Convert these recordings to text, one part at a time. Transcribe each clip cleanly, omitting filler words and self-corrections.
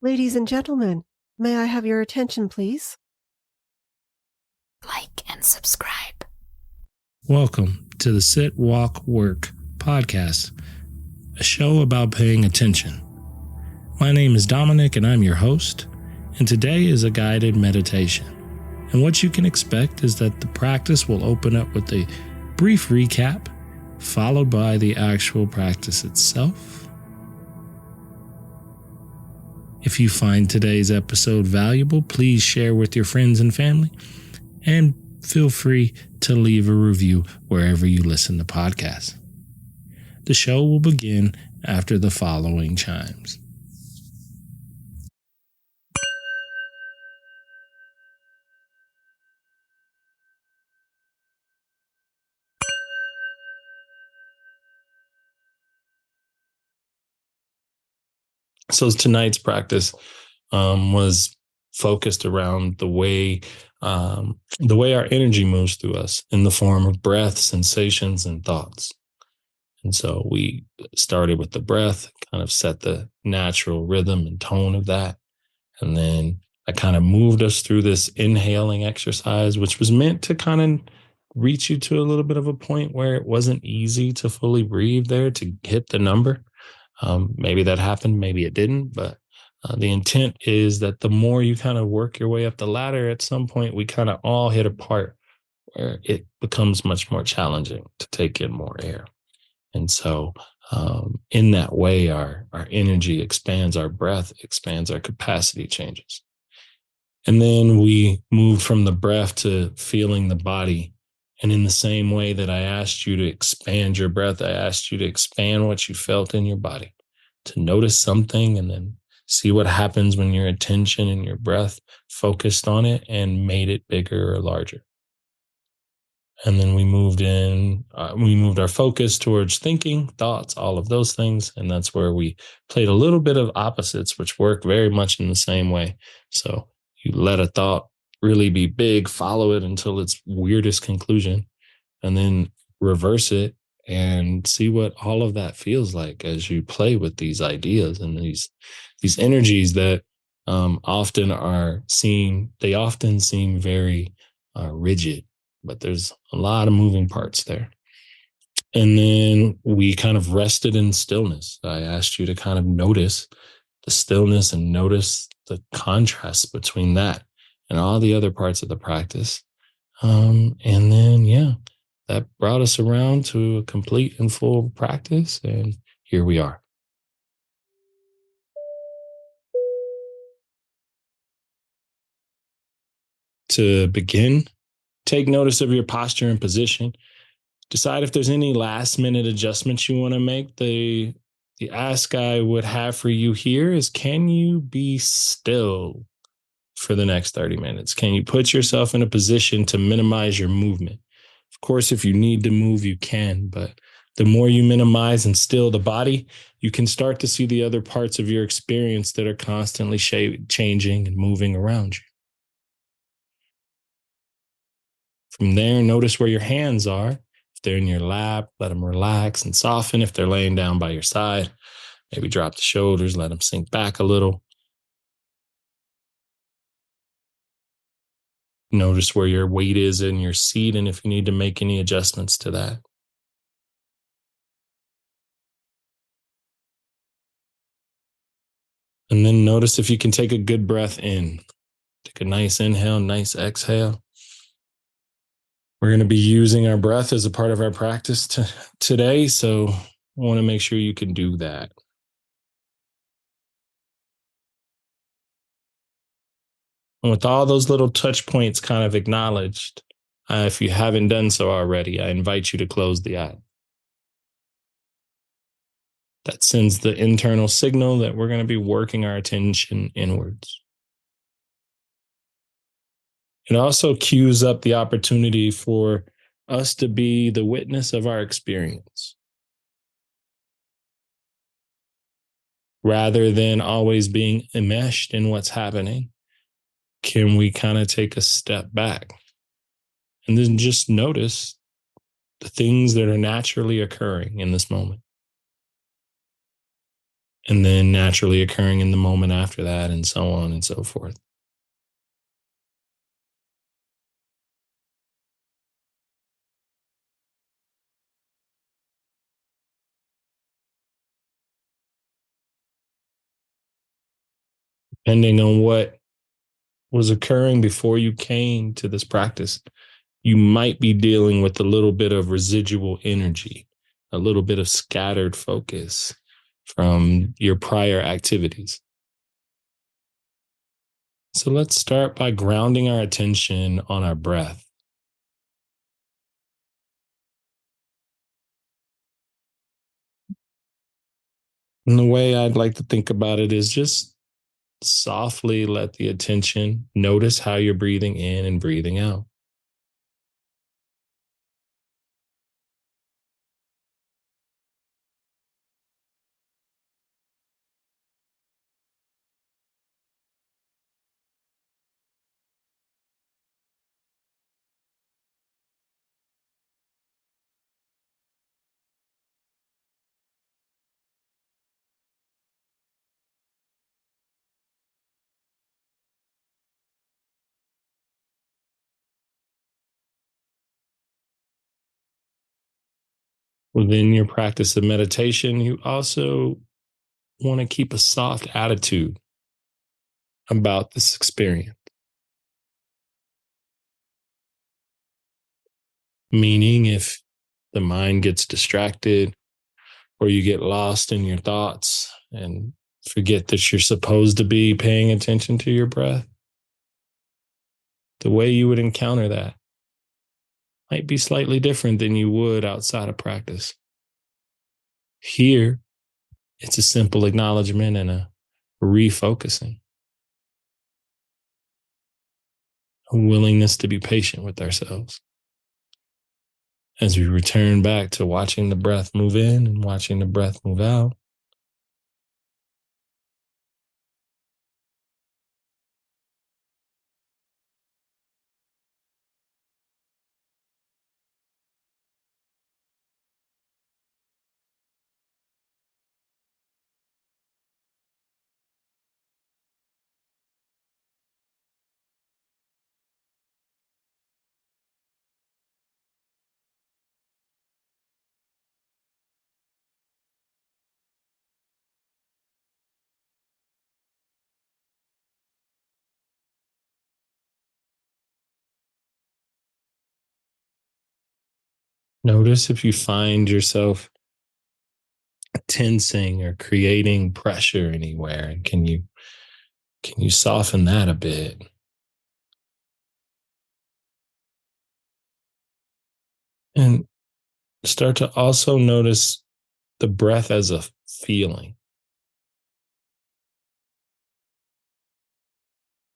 Ladies and gentlemen, may I have your attention, please? Like and subscribe. Welcome to the Sit, Walk, Work podcast, a show about paying attention. My name is Dominic and I'm your host, and today is a guided meditation. And what you can expect is that the practice will open up with a brief recap, followed by the actual practice itself. If you find today's episode valuable, please share with your friends and family, and feel free to leave a review wherever you listen to podcasts. The show will begin after the following chimes. So tonight's practice was focused around the way our energy moves through us in the form of breath, sensations, and thoughts. And so we started with the breath, kind of set the natural rhythm and tone of that. And then I kind of moved us through this inhaling exercise, which was meant to kind of reach you to a little bit of a point where it wasn't easy to fully breathe there to hit the number. Maybe that happened, maybe it didn't, but the intent is that the more you kind of work your way up the ladder, at some point we kind of all hit a part where it becomes much more challenging to take in more air. And so in that way, our energy expands, our breath expands, our capacity changes. And then we move from the breath to feeling the body. And in the same way that I asked you to expand your breath, I asked you to expand what you felt in your body, to notice something and then see what happens when your attention and your breath focused on it and made it bigger or larger. And then we moved our focus towards thinking, thoughts, all of those things. And that's where we played a little bit of opposites, which work very much in the same way. So you let a thought really be big, follow it until its weirdest conclusion, and then reverse it and see what all of that feels like as you play with these ideas and these energies that often seem very rigid, but there's a lot of moving parts there. And then we kind of rested in stillness. I asked you to kind of notice the stillness and notice the contrast between that and all the other parts of the practice. And then, that brought us around to a complete and full practice. And here we are. To begin, take notice of your posture and position. Decide if there's any last minute adjustments you want to make. The ask I would have for you here is, can you be still for the next 30 minutes? Can you put yourself in a position to minimize your movement? Of course, if you need to move, you can, but the more you minimize and still the body, you can start to see the other parts of your experience that are constantly changing and moving around you. From there, notice where your hands are. If they're in your lap, let them relax and soften. If they're laying down by your side, maybe drop the shoulders, let them sink back a little. Notice where your weight is in your seat and if you need to make any adjustments to that. And then notice if you can take a good breath in. Take a nice inhale, nice exhale. We're going to be using our breath as a part of our practice today, so I want to make sure you can do that. And with all those little touch points kind of acknowledged, if you haven't done so already, I invite you to close the eye. That sends the internal signal that we're going to be working our attention inwards. It also cues up the opportunity for us to be the witness of our experience, rather than always being enmeshed in what's happening. Can we kind of take a step back and then just notice the things that are naturally occurring in this moment? and then naturally occurring in the moment after that, and so on and so forth. Depending on what was occurring before you came to this practice, you might be dealing with a little bit of residual energy, a little bit of scattered focus from your prior activities. So let's start by grounding our attention on our breath. And the way I'd like to think about it is just softly let the attention notice how you're breathing in and breathing out. Within your practice of meditation, you also want to keep a soft attitude about this experience. Meaning, if the mind gets distracted or you get lost in your thoughts and forget that you're supposed to be paying attention to your breath, the way you would encounter that might be slightly different than you would outside of practice. Here, it's a simple acknowledgement and a refocusing, a willingness to be patient with ourselves as we return back to watching the breath move in and watching the breath move out. Notice if you find yourself tensing or creating pressure anywhere, and can you soften that a bit? And start to also notice the breath as a feeling.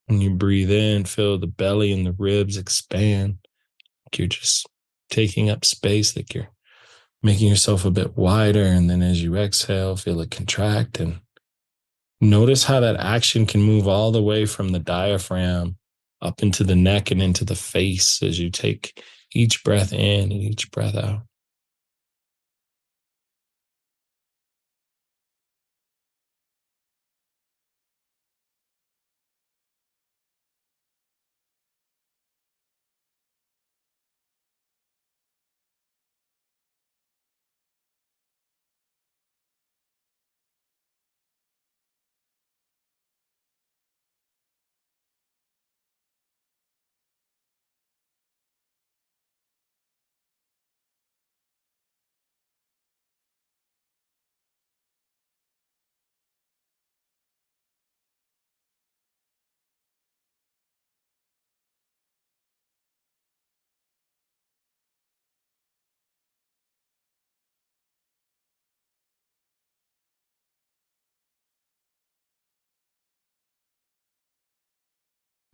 When you breathe in, feel the belly and the ribs expand. Like you're just taking up space, like you're making yourself a bit wider. And then as you exhale, feel it contract. And notice how that action can move all the way from the diaphragm up into the neck and into the face as you take each breath in and each breath out.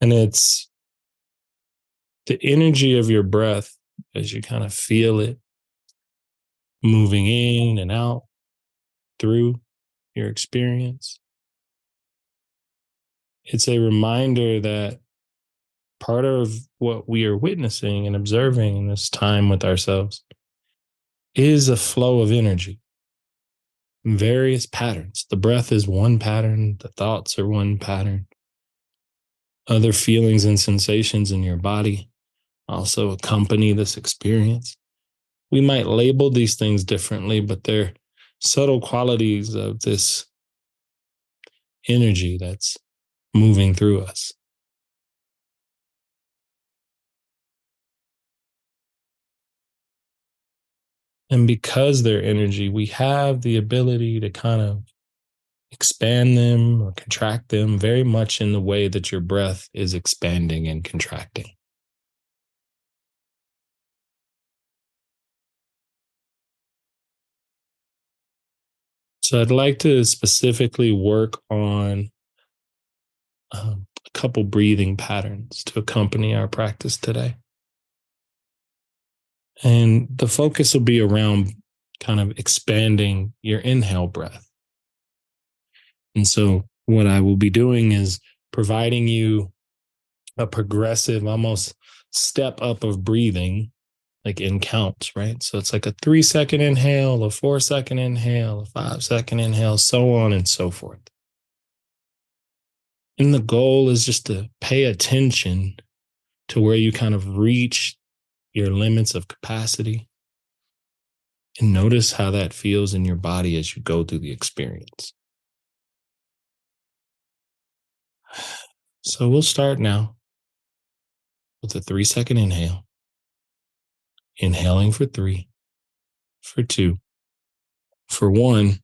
And it's the energy of your breath as you kind of feel it moving in and out through your experience. It's a reminder that part of what we are witnessing and observing in this time with ourselves is a flow of energy. various patterns. The breath is one pattern, the thoughts are one pattern. Other feelings and sensations in your body also accompany this experience. We might label these things differently, but they're subtle qualities of this energy that's moving through us. And because they're energy, we have the ability to kind of expand them or contract them very much in the way that your breath is expanding and contracting. So I'd like to specifically work on a couple breathing patterns to accompany our practice today. And the focus will be around kind of expanding your inhale breath. And so, what I will be doing is providing you a progressive, almost step up of breathing, like in counts, right? So, it's like a 3 second inhale, a 4 second inhale, a 5 second inhale, so on and so forth. And the goal is just to pay attention to where you kind of reach your limits of capacity and notice how that feels in your body as you go through the experience. So we'll start now with a 3 second inhale, inhaling for three, for two, for one,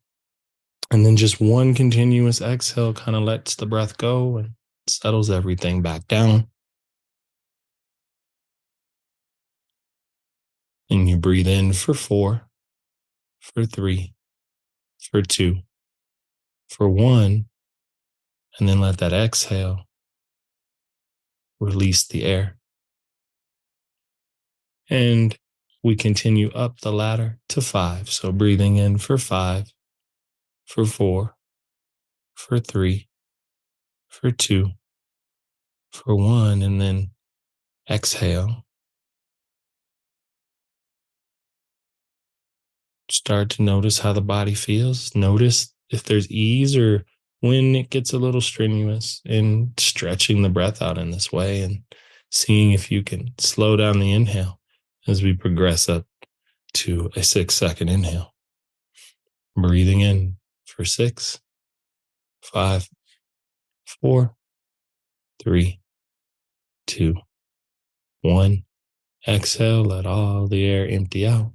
and then just one continuous exhale kind of lets the breath go and settles everything back down. And you breathe in for four, for three, for two, for one, and then let that exhale release the air. And we continue up the ladder to five. So breathing in for five, for four, for three, for two, for one, and then exhale. Start to notice how the body feels. Notice if there's ease or when it gets a little strenuous, and stretching the breath out in this way and seeing if you can slow down the inhale as we progress up to a 6 second inhale. Breathing in for six, five, four, three, two, one. Exhale, let all the air empty out.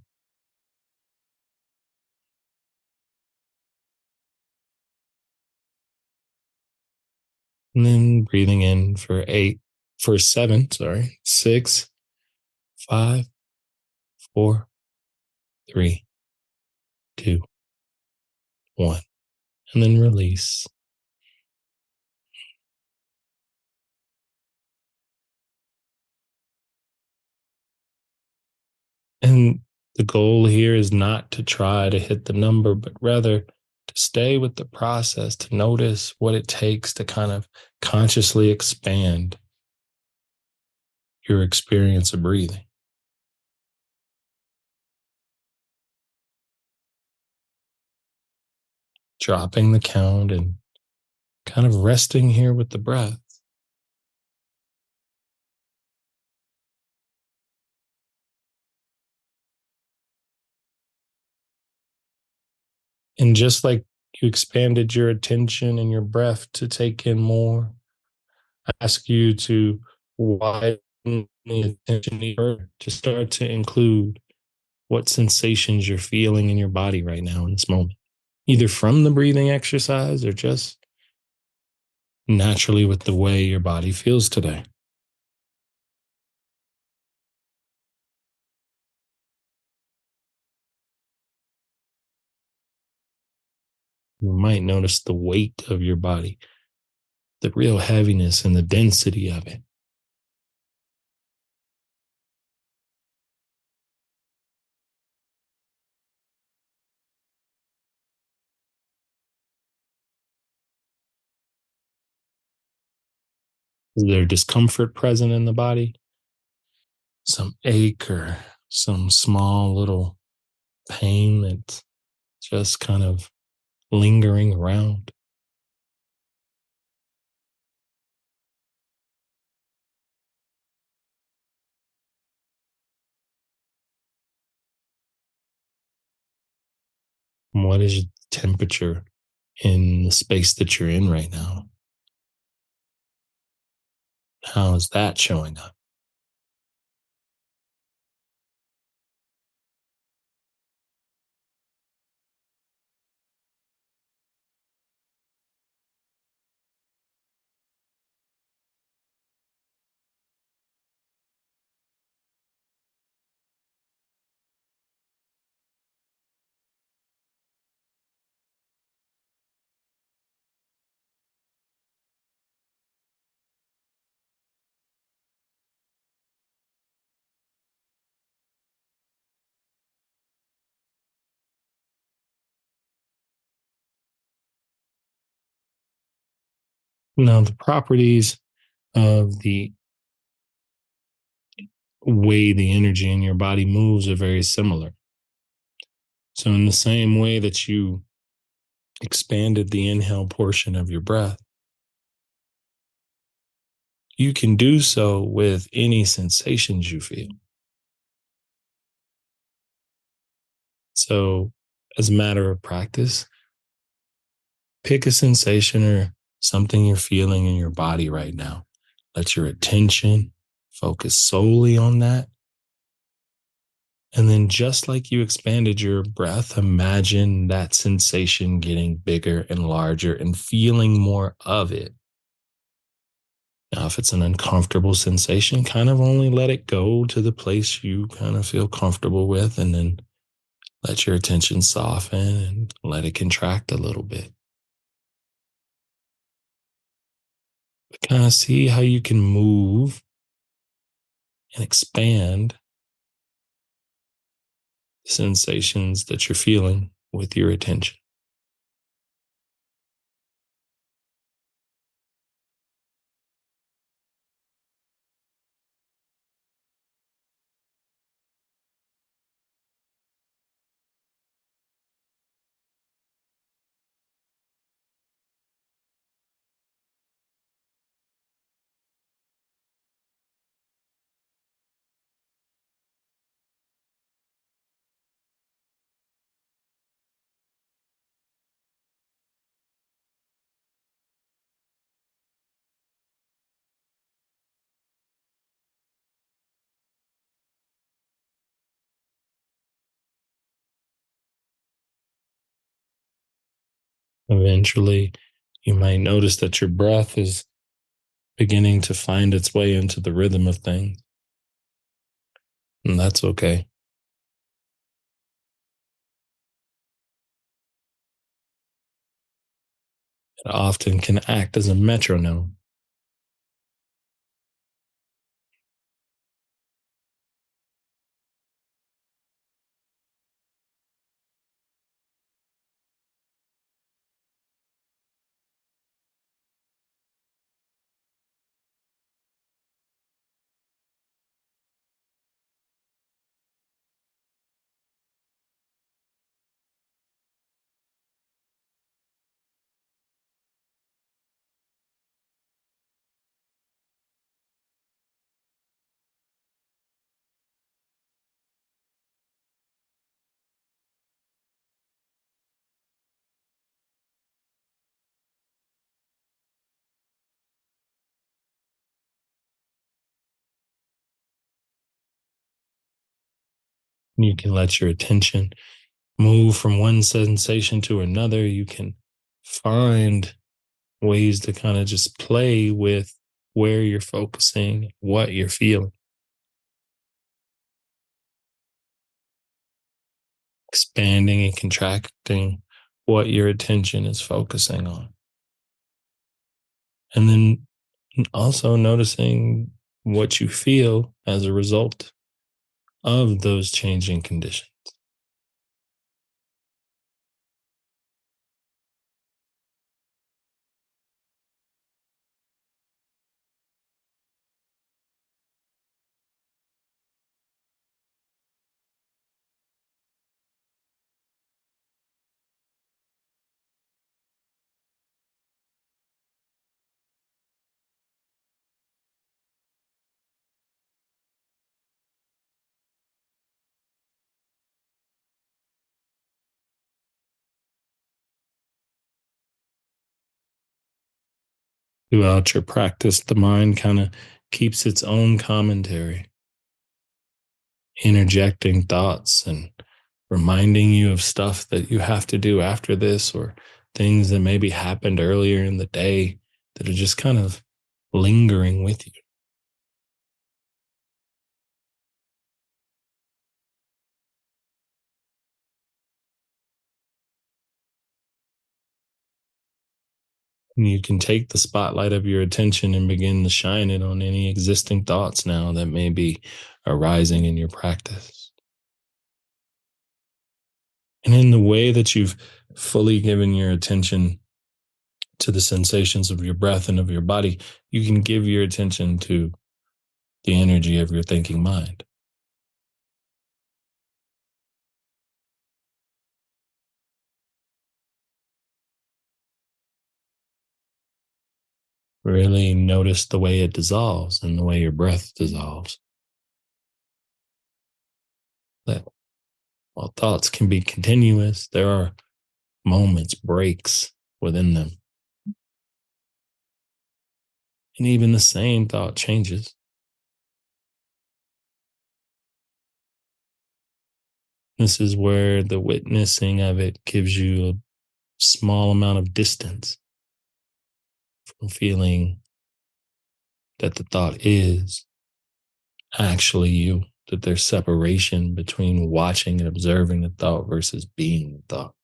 And then breathing in for seven, sorry, six, five, four, three, two, one. And then release. And the goal here is not to try to hit the number, but rather to stay with the process, to notice what it takes to kind of consciously expand your experience of breathing. Dropping the count and kind of resting here with the breath. And just like you expanded your attention and your breath to take in more, I ask you to widen the attention even to start to include what sensations you're feeling in your body right now in this moment, either from the breathing exercise or just naturally with the way your body feels today. You might notice the weight of your body, the real heaviness and the density of it. Is there discomfort present in the body? Some ache or some small little pain that's just kind of lingering around? What is the temperature in the space that you're in right now? How is that showing up? Now, the properties of the way the energy in your body moves are very similar. So, in the same way that you expanded the inhale portion of your breath, you can do so with any sensations you feel. So, as a matter of practice, pick a sensation or something you're feeling in your body right now. Let your attention focus solely on that. And then, just like you expanded your breath, imagine that sensation getting bigger and larger and feeling more of it. Now, if it's an uncomfortable sensation, kind of only let it go to the place you kind of feel comfortable with, and then let your attention soften and let it contract a little bit. But kind of see how you can move and expand the sensations that you're feeling with your attention. Eventually, you might notice that your breath is beginning to find its way into the rhythm of things, and that's okay. It often can act as a metronome. You can let your attention move from one sensation to another. You can find ways to kind of just play with where you're focusing, what you're feeling, expanding and contracting what your attention is focusing on. And then also noticing what you feel as a result of those changing conditions. Throughout your practice, the mind kind of keeps its own commentary, interjecting thoughts and reminding you of stuff that you have to do after this, or things that maybe happened earlier in the day that are just kind of lingering with you. And you can take the spotlight of your attention and begin to shine it on any existing thoughts now that may be arising in your practice. And in the way that you've fully given your attention to the sensations of your breath and of your body, you can give your attention to the energy of your thinking mind. Really notice the way it dissolves and the way your breath dissolves. That while thoughts can be continuous, there are moments, breaks within them. And even the same thought changes. This is where the witnessing of it gives you a small amount of distance from feeling that the thought is actually you, that there's separation between watching and observing the thought versus being the thought.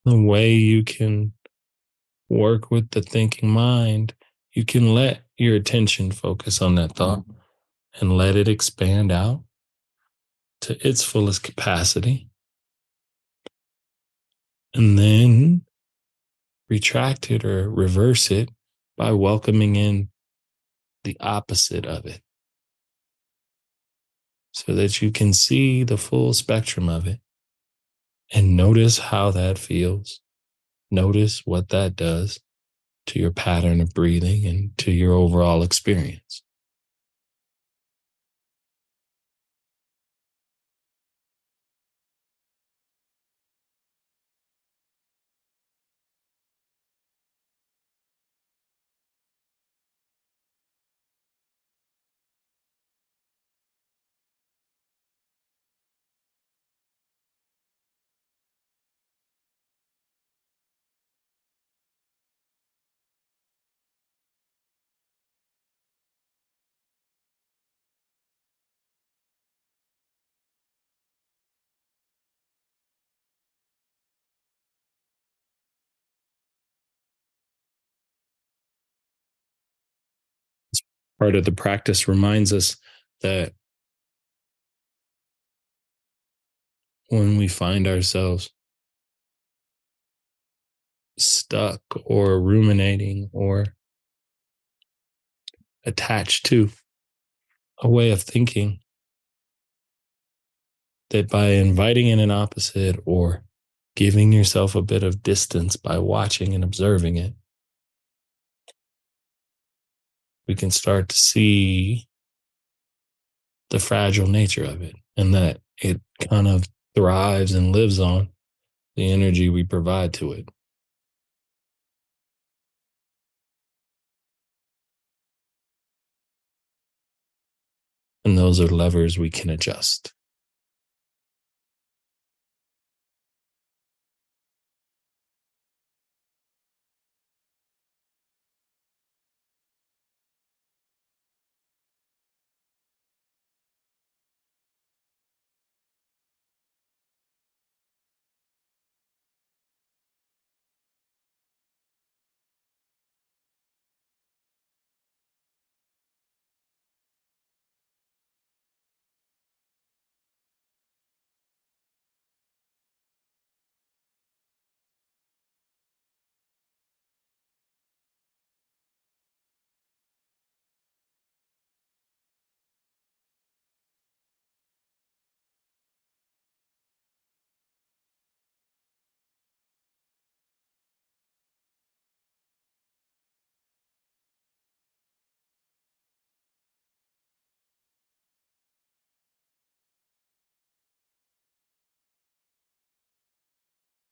The way you can work with the thinking mind, you can let your attention focus on that thought and let it expand out to its fullest capacity. And then retract it or reverse it by welcoming in the opposite of it so that you can see the full spectrum of it and notice how that feels. Notice what that does to your pattern of breathing and to your overall experience. Part of the practice reminds us that when we find ourselves stuck or ruminating or attached to a way of thinking, that by inviting in an opposite or giving yourself a bit of distance by watching and observing it, we can start to see the fragile nature of it and that it kind of thrives and lives on the energy we provide to it. And those are levers we can adjust.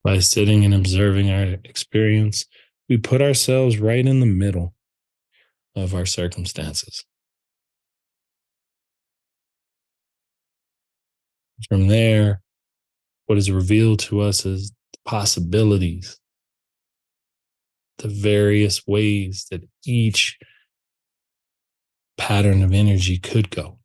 By sitting and observing our experience, we put ourselves right in the middle of our circumstances. From there, what is revealed to us is the possibilities, the various ways that each pattern of energy could go.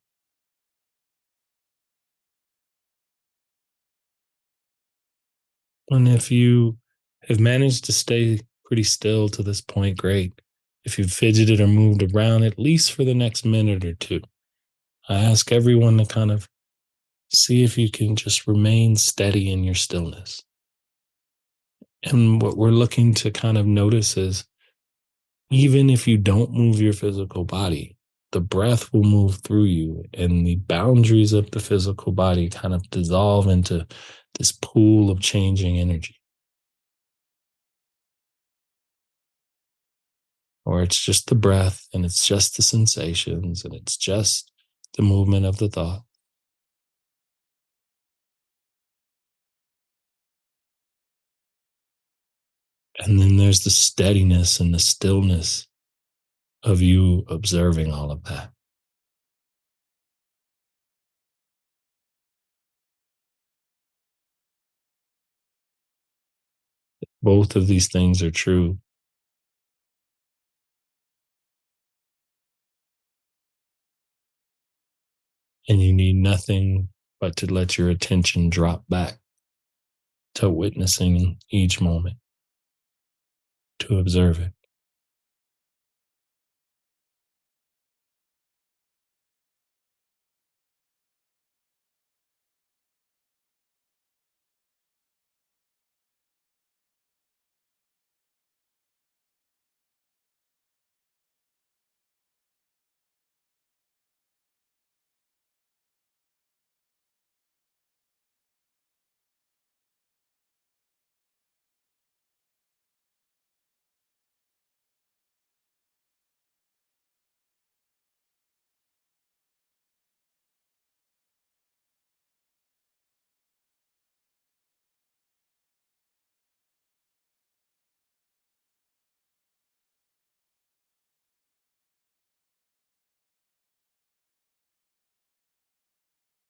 And if you have managed to stay pretty still to this point, great. If you've fidgeted or moved around, at least for the next minute or two, I ask everyone to kind of see if you can just remain steady in your stillness. And what we're looking to kind of notice is even if you don't move your physical body, the breath will move through you and the boundaries of the physical body kind of dissolve into this pool of changing energy. Or it's just the breath and it's just the sensations and it's just the movement of the thought. And then there's the steadiness and the stillness of you observing all of that. Both of these things are true. And you need nothing but to let your attention drop back to witnessing each moment, to observe it.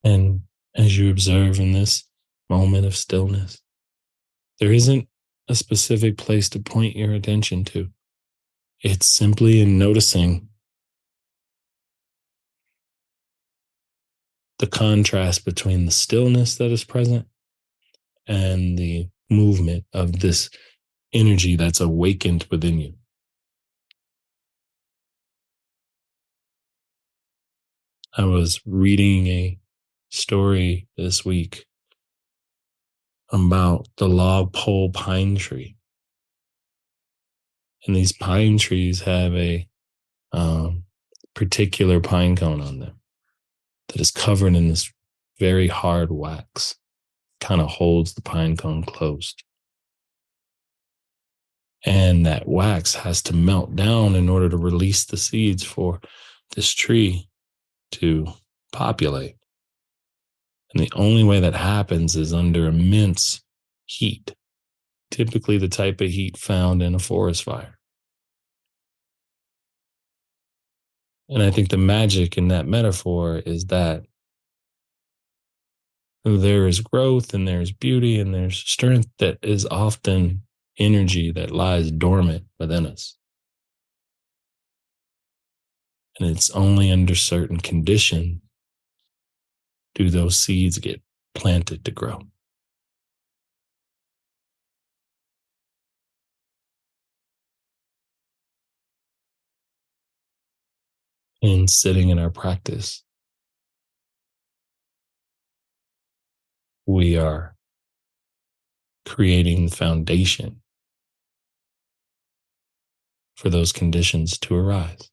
And as you observe in this moment of stillness, there isn't a specific place to point your attention to. It's simply in noticing the contrast between the stillness that is present and the movement of this energy that's awakened within you. I was reading a story this week about the log pole pine tree. And these pine trees have a um, particular pine cone on them that is covered in this very hard wax, kind of holds the pine cone closed. And that wax has to melt down in order to release the seeds for this tree to populate. And the only way that happens is under immense heat, typically the type of heat found in a forest fire. And I think the magic in that metaphor is that there is growth and there's beauty and there's strength that is often energy that lies dormant within us. And it's only under certain conditions do those seeds get planted to grow. And sitting in our practice, we are creating the foundation for those conditions to arise.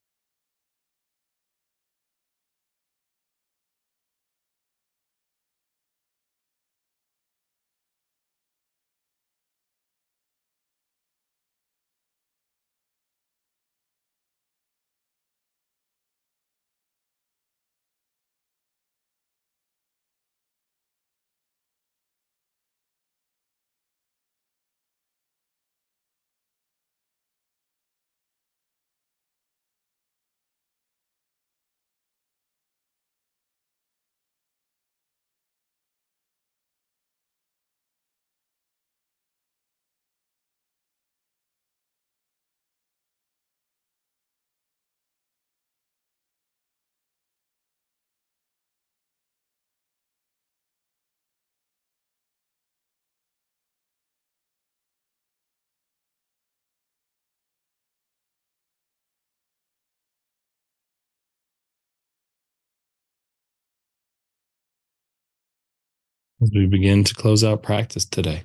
As we begin to close out practice today,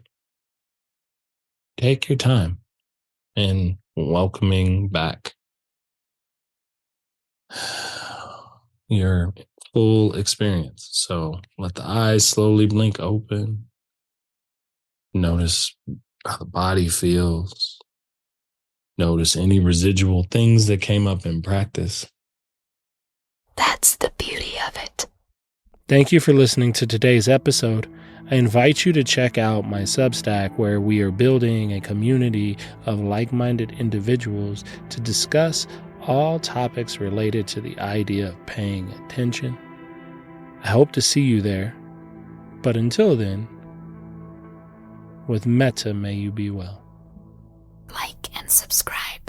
take your time in welcoming back your full experience. So let the eyes slowly blink open. Notice how the body feels. Notice any residual things that came up in practice. That's the beauty of it. Thank you for listening to today's episode. I invite you to check out my Substack, where we are building a community of like-minded individuals to discuss all topics related to the idea of paying attention. I hope to see you there. But until then, with metta may you be well. Like and subscribe.